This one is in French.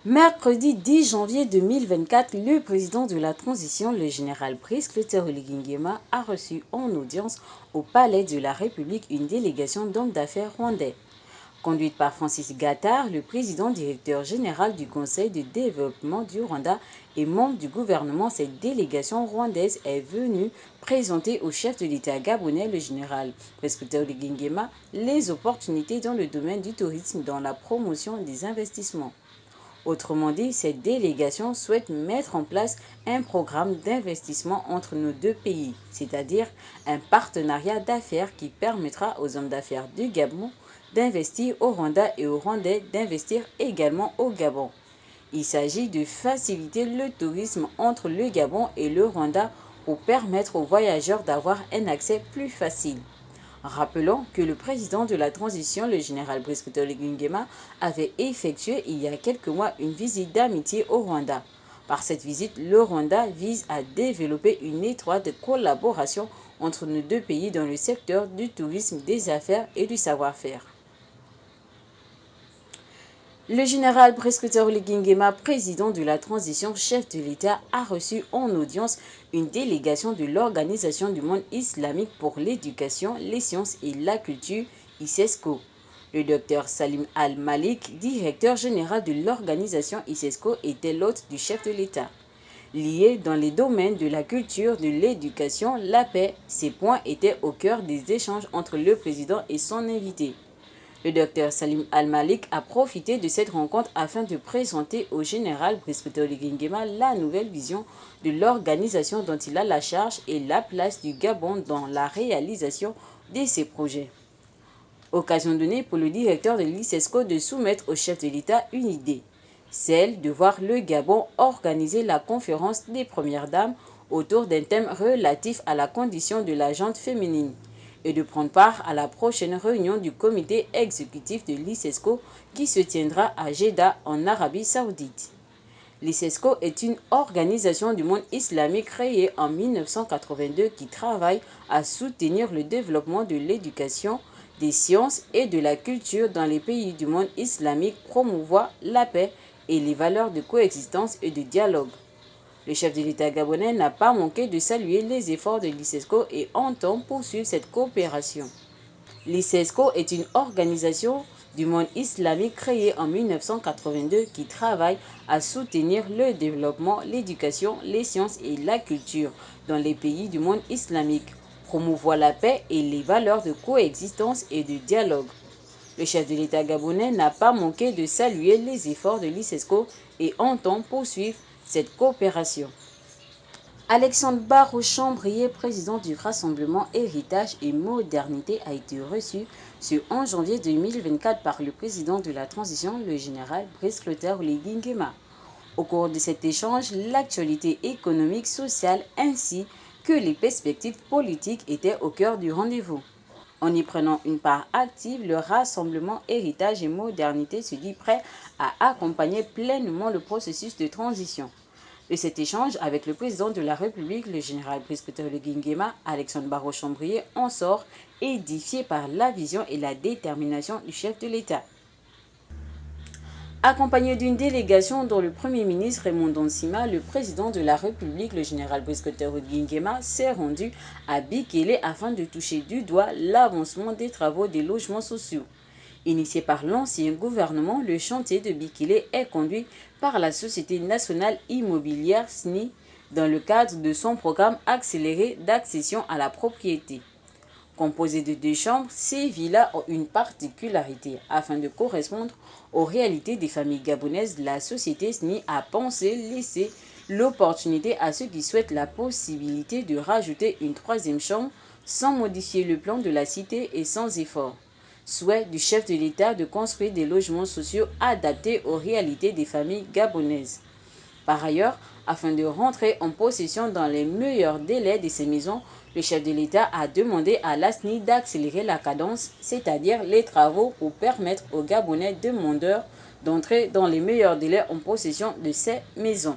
Mercredi 10 janvier 2024, le président de la transition, le général Brice Clotaire Oligui Nguema, a reçu en audience au Palais de la République une délégation d'hommes d'affaires rwandais. Conduite par Francis Gattard, le président directeur général du Conseil de développement du Rwanda et membre du gouvernement, cette délégation rwandaise est venue présenter au chef de l'État gabonais, le général Brice Clotaire Oligui Nguema, les opportunités dans le domaine du tourisme dans la promotion des investissements. Autrement dit, cette délégation souhaite mettre en place un programme d'investissement entre nos deux pays, c'est-à-dire un partenariat d'affaires qui permettra aux hommes d'affaires du Gabon d'investir au Rwanda et aux Rwandais d'investir également au Gabon. Il s'agit de faciliter le tourisme entre le Gabon et le Rwanda pour permettre aux voyageurs d'avoir un accès plus facile. Rappelons que le président de la transition, le général Brice Clotaire Oligui Nguema, avait effectué il y a quelques mois une visite d'amitié au Rwanda. Par cette visite, le Rwanda vise à développer une étroite collaboration entre nos deux pays dans le secteur du tourisme, des affaires et du savoir-faire. Le général Brice Clotaire Oligui Nguema, président de la transition, chef de l'État, a reçu en audience une délégation de l'Organisation du monde islamique pour l'éducation, les sciences et la culture, ICESCO. Le docteur Salim Al-Malik, directeur général de l'organisation ICESCO, était l'hôte du chef de l'État. Liés dans les domaines de la culture, de l'éducation, la paix, ces points étaient au cœur des échanges entre le président et son invité. Le docteur Salim Al-Malik a profité de cette rencontre afin de présenter au général Brice Clotaire Oligui Nguema la nouvelle vision de l'organisation dont il a la charge et la place du Gabon dans la réalisation de ses projets. Occasion donnée pour le directeur de l'ICESCO de soumettre au chef de l'État une idée, celle de voir le Gabon organiser la conférence des Premières Dames autour d'un thème relatif à la condition de la gente féminine et de prendre part à la prochaine réunion du comité exécutif de l'ICESCO qui se tiendra à Jeddah en Arabie Saoudite. L'ICESCO est une organisation du monde islamique créée en 1982 qui travaille à soutenir le développement de l'éducation, des sciences et de la culture dans les pays du monde islamique, promouvoir la paix et les valeurs de coexistence et de dialogue. Le chef de l'État gabonais n'a pas manqué de saluer les efforts de l'ICESCO et entend poursuivre cette coopération. L'ICESCO est une organisation du monde islamique créée en 1982 qui travaille à soutenir le développement, l'éducation, les sciences et la culture dans les pays du monde islamique, promouvoir la paix et les valeurs de coexistence et de dialogue. Le chef de l'État gabonais n'a pas manqué de saluer les efforts de l'ICESCO et entend poursuivre cette coopération. Alexandre Barrot-Chambrier, président du Rassemblement Héritage et Modernité, a été reçu ce 11 janvier 2024 par le président de la transition, le général Brice Clotaire Oligui Nguema. Au cours de cet échange, l'actualité économique, sociale ainsi que les perspectives politiques étaient au cœur du rendez-vous. En y prenant une part active, le Rassemblement Héritage et Modernité se dit prêt à accompagner pleinement le processus de transition. De cet échange avec le président de la République, le général Brice Clotaire Oligui Nguema, Alexandre Barrot-Chambrier en sort édifié par la vision et la détermination du chef de l'État. Accompagné d'une délégation dont le Premier ministre Raymond Donsima, le président de la République, le général Brice Clotaire Oligui Nguema, s'est rendu à Bikélé afin de toucher du doigt l'avancement des travaux des logements sociaux. Initié par l'ancien gouvernement, le chantier de Bikélé est conduit par la Société nationale immobilière SNI dans le cadre de son programme accéléré d'accession à la propriété. Composées de 2 chambres, ces villas ont une particularité. Afin de correspondre aux réalités des familles gabonaises, la société SNI a pensé laisser l'opportunité à ceux qui souhaitent la possibilité de rajouter une 3e chambre sans modifier le plan de la cité et sans effort. Souhait du chef de l'État de construire des logements sociaux adaptés aux réalités des familles gabonaises. Par ailleurs, afin de rentrer en possession dans les meilleurs délais de ces maisons, le chef de l'État a demandé à l'ASNI d'accélérer la cadence, c'est-à-dire les travaux pour permettre aux Gabonais demandeurs d'entrer dans les meilleurs délais en possession de ces maisons.